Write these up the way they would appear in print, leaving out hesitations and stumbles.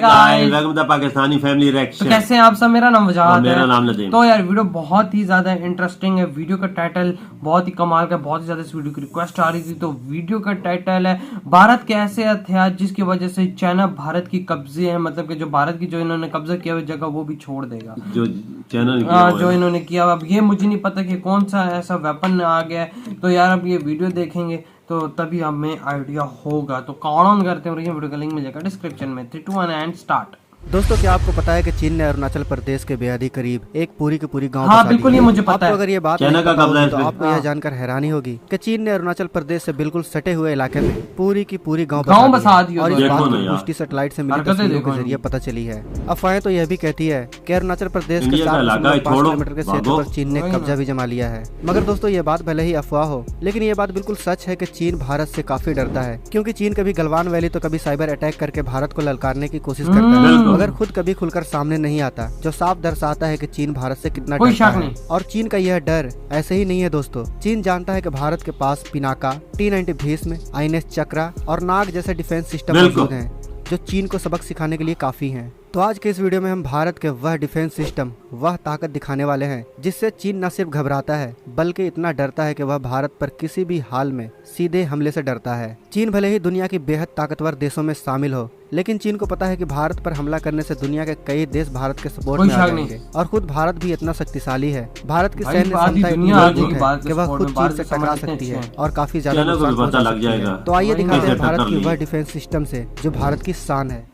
Pakistani family reaction. तो कैसे हैं आप सब? मेरा नाम वजाहत मेरा है। नाम नदीम। तो यार वीडियो बहुत ही ज्यादा इंटरेस्टिंग है। वीडियो का टाइटल बहुत ही कमाल का, बहुत ही ज्यादा इस वीडियो की रिक्वेस्ट आ रही थी। तो वीडियो का टाइटल है भारत के ऐसे हथियार जिसकी वजह से चाइना भारत की कब्जे है, मतलब कि जो भारत की जो इन्होंने कब्जा किया हुआ जगह वो भी छोड़ देगा, जो चैनल जो इन्होंने किया। अब ये मुझे नहीं पता कि कौन सा ऐसा वेपन आ गया है। तो यार अब ये वीडियो देखेंगे तो तभी हमें आइडिया होगा। तो कौन करते हैं वीडियो का लिंक मिल जाएगा डिस्क्रिप्शन में। 3, 2, 1 एंड स्टार्ट। दोस्तों, क्या आपको पता है कि चीन ने अरुणाचल प्रदेश के बेहद ही करीब एक पूरी की पूरी गांव हाँ बिल्कुल, ये मुझे पता है। अगर ये बात चाइना का कब्जा है तो आपको यह जानकर हैरानी होगी कि चीन ने अरुणाचल प्रदेश से बिल्कुल सटे हुए इलाके में पूरी की पूरी गांव बसा दी है। और इस बात की पुष्टि सैटेलाइट से मिली तस्वीरों के जरिए पता चली है। अफवाहें तो यह भी कहती है कि अरुणाचल प्रदेश के 4.5 किलोमीटर के क्षेत्र पर चीन ने कब्जा भी जमा लिया है। मगर दोस्तों, ये बात भले ही अफवाह हो, लेकिन ये बात बिल्कुल सच है कि चीन भारत से काफी डरता है, क्योंकि चीन कभी गलवान वैली तो कभी साइबर अटैक करके भारत को ललकारने की कोशिश करता है, मगर खुद कभी खुलकर सामने नहीं आता, जो साफ दर्शाता है कि चीन भारत से कितना डरता है। और चीन का यह डर ऐसे ही नहीं है दोस्तों। चीन जानता है कि भारत के पास पिनाका, T-90 भीष्म, INS चक्रा और नाग जैसे डिफेंस सिस्टम मौजूद हैं, जो चीन को सबक सिखाने के लिए काफी हैं। तो आज के इस वीडियो में हम भारत के वह डिफेंस सिस्टम, वह ताकत दिखाने वाले हैं जिससे चीन न सिर्फ घबराता है बल्कि इतना डरता है कि वह भारत पर किसी भी हाल में सीधे हमले से डरता है। चीन भले ही दुनिया की बेहद ताकतवर देशों में शामिल हो, लेकिन चीन को पता है कि भारत पर हमला करने से दुनिया के कई देश भारत के सपोर्ट में आ जाएंगे। और खुद भारत भी इतना शक्तिशाली है, भारत की सैन्य क्षमता इतनी मजबूत है कि वह खुद चीन से टकरा सकती है और काफी ज्यादा नुकसान पहुंचा सकती है। तो आइए दिखाते हैं भारत की वह डिफेंस सिस्टम से जो भारत की शान है।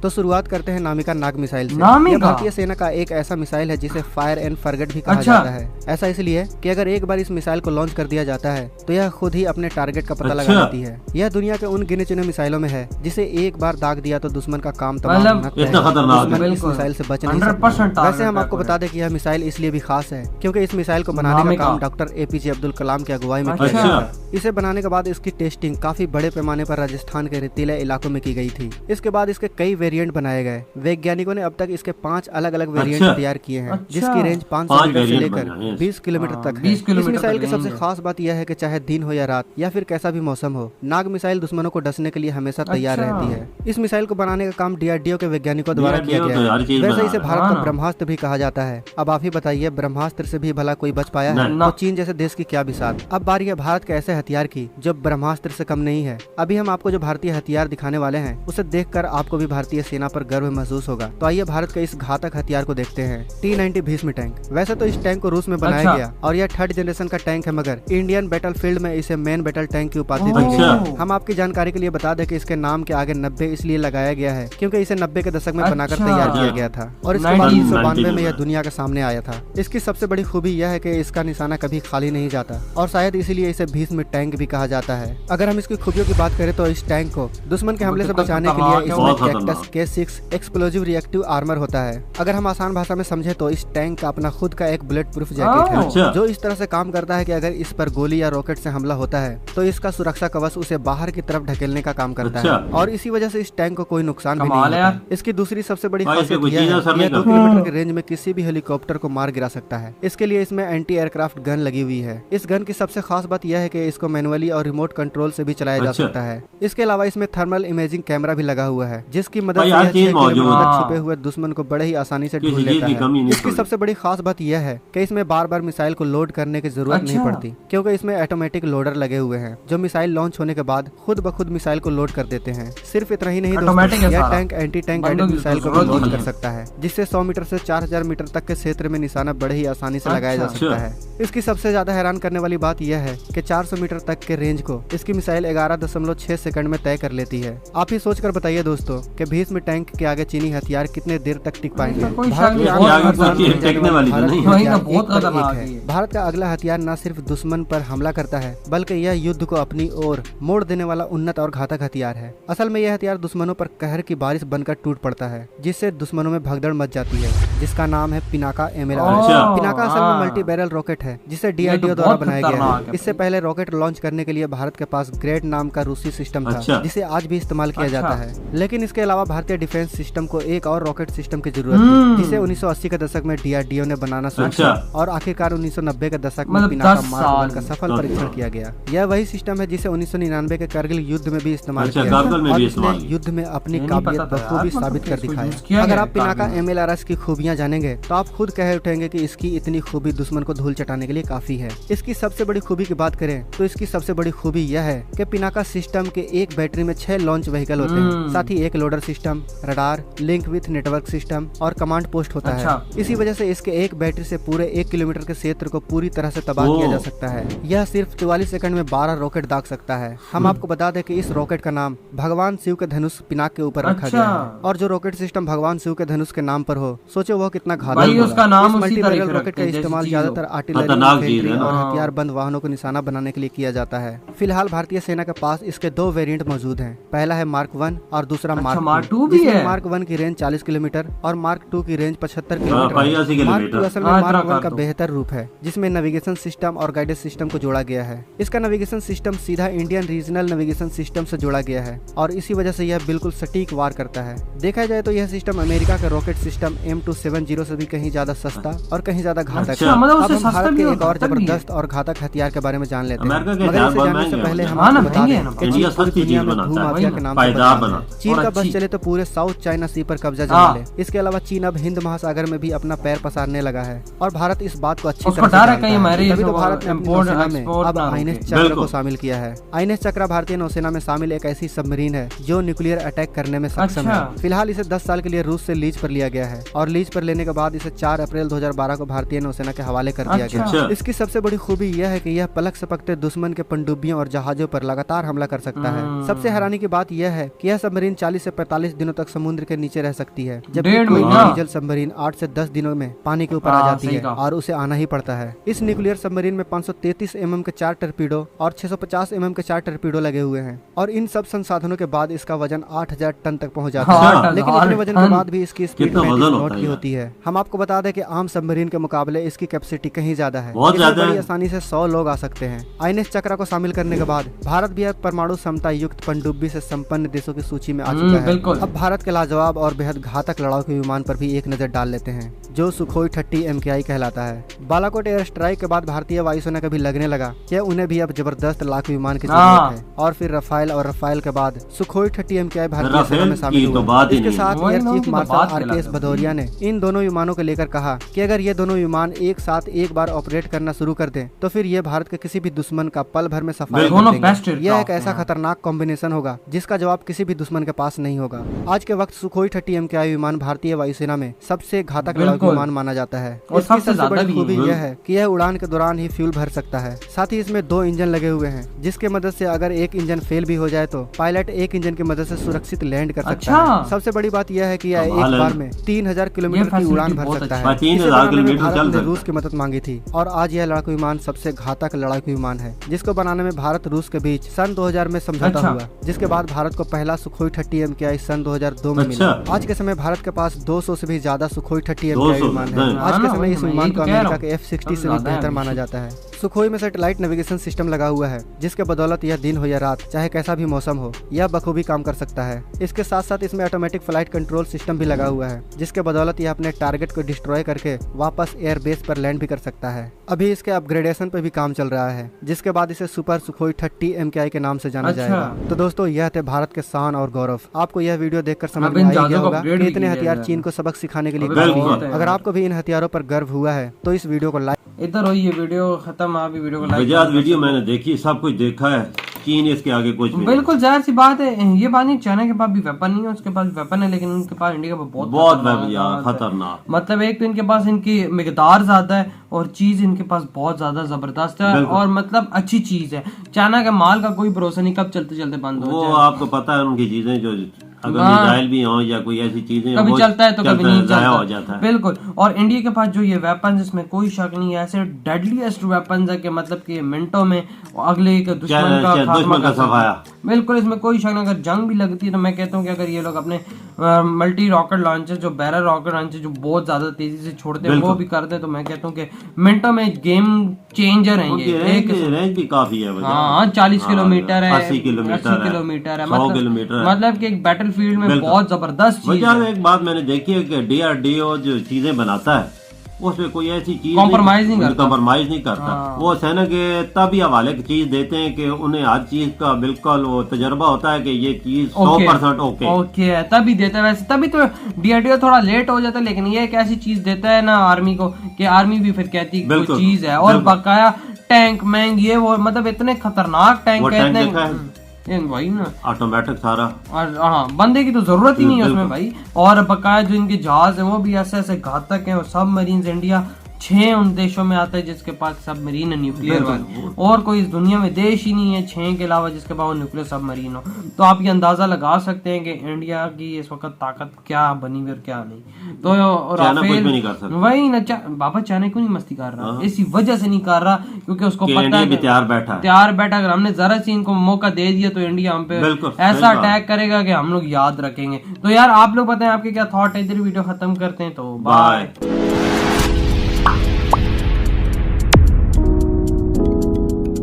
तो शुरुआत करते हैं नामिका नाग मिसाइल से। यह भारतीय सेना का एक ऐसा मिसाइल है जिसे फायर एंड फॉरगेट भी कहा जाता है। ऐसा इसलिए कि अगर एक बार इस मिसाइल को लॉन्च कर दिया जाता है तो यह खुद ही अपने टारगेट का पता लगा लेती है। यह दुनिया के उन गिने चुने मिसाइलों में है जिसे एक बार दाग दिया तो दुश्मन का काम तमाम इस मिसाइल से बच नहीं सकता। वैसे हम आपको बता दें कि यह मिसाइल इसलिए भी खास है क्योंकि इस मिसाइल को बनाने का काम डॉक्टर APJ अब्दुल कलाम की अगुवाई में किया गया था। इसे बनाने के बाद इसकी टेस्टिंग काफी बड़े पैमाने पर राजस्थान के रेतीले इलाकों में की गई थी। इसके बाद इसके कई वेरिएंट बनाए गए। वैज्ञानिकों ने अब तक इसके 5 अलग अलग वेरिएंट तैयार किए हैं, जिसकी रेंज 500 मीटर से लेकर 20 किलोमीटर तक है। इस मिसाइल की सबसे खास बात यह है कि चाहे दिन हो या रात या फिर कैसा भी मौसम हो, नाग मिसाइल दुश्मनों को डसने के लिए हमेशा तैयार रहती है। इस मिसाइल को बनाने का काम DRDO के वैज्ञानिकों द्वारा किया गया है। वैसे इसे भारत का ब्रह्मास्त्र भी कहा जाता है। अब आप ही बताइए, ब्रह्मास्त्र से भी भला कोई बच पाया है? तो चीन जैसे देश की क्या बिसात। अब बारी है भारत के ऐसे हथियार की जो ब्रह्मास्त्र से कम नहीं है। अभी हम आपको जो भारतीय हथियार दिखाने वाले हैं उसे देखकर आपको भी भारतीय सेना पर गर्व महसूस होगा। तो आइए भारत के इस घातक हथियार को देखते हैं, T-90 भीष्म टैंक। वैसे तो इस टैंक को रूस में बनाया गया और यह 3rd जनरेशन का टैंक है, मगर इंडियन बैटलफील्ड में इसे मेन बैटल टैंक की उपाधि दी गई है। हम आपकी जानकारी के लिए बता दें कि इसके नाम के आगे 90 इसलिए लगाया गया है क्योंकि इसे 90 के दशक में बनाकर तैयार किया गया था और इसके बाद 1992 में यह दुनिया के सामने आया था। इसकी सबसे बड़ी खूबी यह है कि इसका निशाना कभी खाली नहीं जाता और शायद इसीलिए इसे भीष्म टैंक भी कहा जाता है। अगर हम इसकी खूबियों की बात करें तो इस टैंक को दुश्मन के हमले से बचाने के लिए इसमें cactus K6 explosive reactive armour होता है। अगर हम आसान भाषा में समझे तो इस टैंक का अपना खुद का एक बुलेट प्रूफ जैकेट है जो इस तरह से काम करता है कि अगर इस पर गोली या रॉकेट से हमला होता है तो इसका सुरक्षा कवच उसे बाहर की तरफ ढकेलने का काम करता है और इसी वजह से इस टैंक को कोई नुकसान भी नहीं होता। इसकी दूसरी सबसे बड़ी खासियत यह है कि यह 2 किलोमीटर की रेंज में किसी भी हेलीकॉप्टर को मार गिरा सकता है। इसके लिए इसमें एंटी एयरक्राफ्ट गन लगी हुई है। इस गन की सबसे खास बात यह है कि इसको मैनुअली और रिमोट कंट्रोल से भी चलाया जा सकता है। इसके अलावा इसमें थर्मल इमेजिंग कैमरा भी लगा हुआ है जिसकी मदद से छुपे हुए दुश्मन को बड़े ही आसानी से ढूंढ लेता है। इसकी सबसे बड़ी खास बात यह है कि इसमें बार बार मिसाइल को लोड करने की जरूरत नहीं पड़ती क्योंकि इसमें ऑटोमेटिक लोडर लगे हुए हैं जो मिसाइल लॉन्च होने के बाद खुद ब खुद मिसाइल को लोड कर देते हैं। सिर्फ इतना ही नहीं दोस्तों, यह tank anti tank guided missile को भी लॉन्च कर सकता है जिससे 100 मीटर से 4000 मीटर तक के क्षेत्र में निशाना बड़े ही आसानी से लगाया जा सकता है। इसकी सबसे ज्यादा हैरान करने वाली बात यह है कि 400 मीटर तक के रेंज को इसकी मिसाइल 11.6 सेकंड में तय कर लेती है। आप ही सोच कर बताइए दोस्तों कि भीष्म टैंक के आगे चीनी हथियार कितने देर तक टिक पाएंगे। भारत का अगला हथियार न सिर्फ दुश्मन पर हमला करता है बल्कि यह युद्ध को अपनी ओर मोड़ देने वाला उन्नत और घातक हथियार है। असल में यह हथियार दुश्मनों पर कहर की बारिश बनकर टूट पड़ता है जिससे दुश्मनों में भगदड़ मच जाती है, जिसका नाम है पिनाका MLR। पिनाका असल में मल्टी बैरल रॉकेट है जिसे DRDO द्वारा बनाया गया है। इससे पहले रॉकेट लॉन्च करने के लिए भारत के पास ग्रेड नाम का रूसी सिस्टम था जिसे आज भी इस्तेमाल किया जाता है, लेकिन इसके अलावा भारतीय डिफेंस सिस्टम को एक और रॉकेट सिस्टम की जरूरत थी, जिसे 1980 के दशक में DRDO ने बनाना शुरू किया और आखिरकार 1990 के दशक में पिनाका मार्क 1 का सफल परीक्षण किया गया। यह वही सिस्टम है जिसे 1999 के करगिल युद्ध में भी इस्तेमाल किया गया और इसने युद्ध में अपनी काबिलियत बखूबी साबित कर दिखाया। अगर आप पिनाका MLRS की खूबियां जानेंगे तो आप खुद कह उठेंगे कि इसकी इतनी खूबी दुश्मन को धूल चटाने के लिए काफी है। इसकी सबसे बड़ी खूबी की बात करें तो इसकी सबसे बड़ी खूबी यह है कि पिनाका सिस्टम के एक बैटरी में 6 लॉन्च व्हीकल होते हैं, साथ ही एक loader system, radar, link with network system और कमांड पोस्ट होता है। इसी वजह से इसके एक बैटरी से पूरे 1 किलोमीटर के क्षेत्र को पूरी तरह से तबाह किया जा सकता है। यह सिर्फ 44 सेकंड में 12 रॉकेट दाग सकता है। हम आपको बता दें कि इस रॉकेट का नाम भगवान शिव के धनुष पिनाक के ऊपर रखा गया है और जो रॉकेट सिस्टम भगवान शिव के धनुष के नाम पर हो, सोचो वह कितना घातक होगा। इस मल्टीबैरल रॉकेट का इस्तेमाल ज्यादातर आर्टिलरी और हथियारबंद वाहनों को निशाना बनाने के लिए किया जाता है। फिलहाल भारतीय सेना के पास इसके 2 वेरिएंट मौजूद हैं। पहला है मार्क 1 और दूसरा मार्क 2 भी है। मार्क 1 की रेंज 40 किलोमीटर और मार्क 2 की रेंज 75 किलोमीटर। मार्क 2 असल में मार्क 1 का बेहतर रूप है, जिसमें नेविगेशन सिस्टम और गाइडेंस सिस्टम को जोड़ा गया है। इसका नेविगेशन सिस्टम सीधा इंडियन रीजनल नेविगेशन सिस्टम से जोड़ा गया है और इसी वजह से यह बिल्कुल सटीक वार करता है। देखा जाए तो यह सिस्टम अमेरिका के रॉकेट सिस्टम M270 से भी कहीं ज्यादा सस्ता और कहीं ज्यादा घातक है। अब हम भारत के एक और जबरदस्त और घातक हथियार के बारे में जान लेते हैं, मगर इसे जानने से पहले हम आपको बता दें कि चीन पूरी दुनिया में धूम माफिया के नाम से पहचान है। चीन का बस चले तो पूरे साउथ चाइना सी पर कब्जा जमा ले। इसके अलावा चीन अब हिंद महासागर में भी अपना पैर पसारने लगा है और भारत इस बात को अच्छी तरह से जानता है। तभी तो भारत ने अपनी नौसेना में अब INS चक्र को शामिल किया है। INS चक्र भारतीय नौसेना में शामिल एक ऐसी सबमरीन है जो न्यूक्लियर अटैक करने में सक्षम है। फिलहाल इसे 10 साल के लिए रूस से लीज पर लिया गया है और लीज पर लेने के बाद इसे 4 अप्रैल 2012 को भारतीय नौसेना के हवाले कर दिया गया। इसकी सबसे बड़ी खूबी यह है कि यह पलक झपकते दुश्मन के पनडुब्बियों और जहाजों पर लगातार हमला कर सकता है। सबसे हैरानी की बात यह है कि यह सबमरीन 40 से 45 दिनों तक समुद्र के नीचे रह सकती है, जबकि कोई डीजल सबमरीन 8 से 10 दिनों में पानी के ऊपर आ जाती है और उसे आना ही पड़ता है। इस न्यूक्लियर सबमरीन में 533 mm के 4 टर्पीडो और 650 mm के 4 टर्पीडो लगे हुए हैं और इन सब संसाधनों के बाद इसका वजन 8000 टन तक पहुंच जाता है। लेकिन इतने वजन के बाद भी इसकी स्पीड 35 नॉट की होती है। हम आपको बता दें कि आम सबमरीन के मुकाबले इसकी कैपेसिटी कहीं ज्यादा है, बड़ी आसानी से 100 लोग आ सकते हैं। INS चक्र को शामिल करने के बाद भारत भी अब परमाणु क्षमता युक्त पनडुब्बी से संपन्न देशों की सूची में आ चुका है। अब भारत के लाजवाब और बेहद घातक लड़ाकू विमान पर भी एक नजर डाल लेते हैं, जो सुखोई 30 MKI कहलाता है। बालाकोट एयर स्ट्राइक के बाद भारतीय वायुसेना कभी लगने लगा कि उन्हें भी अब जबरदस्त लड़ाकू विमान की जरूरत है और फिर रफाल और रफाल के बाद सुखोई 30 MKI भारतीय सेना में शामिल हुआ। इसके साथ air chief marshal RKS Bhadauria ने इन दोनों विमानों को लेकर कहा कि अगर ये दोनों विमान एक साथ एक बार ऑपरेट करना शुरू कर दें तो फिर ये भारत के किसी भी दुश्मन का पल भर में सफाई कर देंगे। यह एक ऐसा खतरनाक कॉम्बिनेशन होगा जिसका जवाब किसी भी दुश्मन के पास नहीं होगा। आज के वक्त सुखोई 30 MKI विमान भारतीय वायुसेना में सबसे घातक लड़ाकू विमान माना जाता है। इसकी सबसे बड़ी खूबी यह है कि यह उड़ान के दौरान ही फ्यूल भर सकता है। साथ ही इसमें 2 इंजन लगे हुए हैं, जिसके मदद से अगर एक इंजन फेल भी हो जाए तो पायलट एक इंजन की मदद से सुरक्षित लैंड कर सकता है। सबसे बड़ी बात यह है कि यह एक बार में 3000 किलोमीटर की उड़ान भर सकता है। भारत ने रूस की मदद मांगी थी और आज यह लड़ाकू विमान सबसे घातक लड़ाकू विमान है, जिसको बनाने में भारत रूस के बीच सन 2000 में समझौता हुआ, जिसके बाद भारत को पहला सुखोई 30 MKI सन 2002 में मिला। आज के समय भारत के पास 200 से भी ज्यादा सुखोई 30 MKI विमान है। आज के समय इस विमान को अमेरिका के F-60 से भी बेहतर माना जाता है। सुखोई में सैटेलाइट नेविगेशन सिस्टम लगा हुआ है, जिसके बदौलत यह दिन हो या रात, चाहे कैसा भी मौसम हो, यह बखूबी काम कर सकता है। इसके साथ साथ इसमें ऑटोमेटिक फ्लाइट कंट्रोल सिस्टम भी लगा हुआ है, जिसके बदौलत यह अपने टारगेट को डिस्ट्रॉय करके वापस एयरबेस पर लैंड भी कर सकता है। अभी इसके अपग्रेडेशन पर भी काम चल रहा है, जिसके बाद इसे सुपर सुखोई 30 MKI के नाम से जाना जाएगा। तो दोस्तों, यह थे भारत के शान और गौरव। आपको यह वीडियो देखकर समझ में आ गया होगा कि इतने हथियार चीन को सबक सिखाने के लिए काफी है। अगर आपको भी इन हथियारों पर गर्व हुआ है तो इस वीडियो को लाइक। इधर हो, ये वीडियो खत्म, आप भी वीडियो को लाइक। वीडियो मैंने देखी, सब कुछ देखा है। चीन इसके आगे कुछ भी बिल्कुल जाहिर सी बात है। ये बात नहीं, चाइना के पास भी वेपन नहीं है, उसके पास वेपन है, लेकिन उनके पास इंडिया का बहुत खतरनाक। मतलब एक तो इनके पास इनकी मिकदार ज्यादा है और चीज इनके पास बहुत ज्यादा जबरदस्त है और मतलब अच्छी चीज है। चाइना के माल का कोई भरोसा नहीं, कब चलते चलते बंद हो जाए। आपको पता है उनकी चीजें जो अगर मिसाइल भी हो या कोई ऐसी चीजें कभी चलता है तो कभी नहीं चलता हो जाता है। बिल्कुल। और इंडिया के पास जो ये वेपन, इसमें कोई शक नहीं है, ऐसे डेडलीस्ट वेपन है कि मतलब कि मिनटों में अगले एक दुश्मन का खात्मा कर सफाया। बिल्कुल, इसमें कोई शक नहीं। अगर जंग भी लगती है तो मैं कहता हूँ कि अगर ये लोग अपने मल्टी रॉकेट लॉन्चर, जो बैरल रॉकेट लॉन्चर जो बहुत ज्यादा तेजी से छोड़ते हैं, वो भी कर दे तो मैं कहता हूँ कि मिनटों में गेम चेंजर है। रेंज भी काफी है। 40 किलोमीटर है, 80 किलोमीटर है, मतलब कि एक बैटल बैटल फील्ड में बहुत जबरदस्त चीज है। एक बात मैंने देखी है कि DRDO जो चीजें बनाता है उसमें कोई ऐसी चीज कॉम्प्रोमाइज नहीं करता। वो सेना के तभी हवाले की चीज देते हैं कि उन्हें हर चीज का बिल्कुल वो तजर्बा होता है कि ये चीज 100% ओके है, तभी देता है। वैसे तभी तो DRDO थोड़ा लेट हो जाता है, लेकिन ये एक ऐसी चीज देता है ना आर्मी को कि आर्मी भी फिर कहती है कोई चीज है। और बकाया टैंक मैंग ये वो मतलब इतने खतरनाक टैंक कहते हैं भाई ना, ऑटोमेटिक सारा। हाँ, बंदे की तो जरूरत ही नहीं है उसमें भाई। और बकाया जो इनके जहाज है वो भी ऐसे ऐसे घातक हैं। और सबमरीन इंडिया 6 उन देशों में आता है जिसके पास सबमरीन है न्यूक्लियर वाले, और कोई इस दुनिया में देश ही नहीं है 6 के अलावा जिसके पास न्यूक्लियर सबमरीन हो। तो आप ये अंदाजा लगा सकते हैं कि इंडिया की इस वक्त ताकत क्या बनी हुई और क्या नहीं। तो राफेल वही ना, बाबा चाइना क्यों नहीं मस्ती कर रहा, इसी वजह से नहीं कर रहा क्योंकि उसको पता है तैयार बैठा। अगर हमने जरा सी इनको मौका दे दिया तो इंडिया हम पे ऐसा अटैक करेगा कि हम लोग याद रखेंगे। तो यार आप लोग बताएं आपके क्या थॉट है। इधर वीडियो खत्म करते हैं, तो बाय।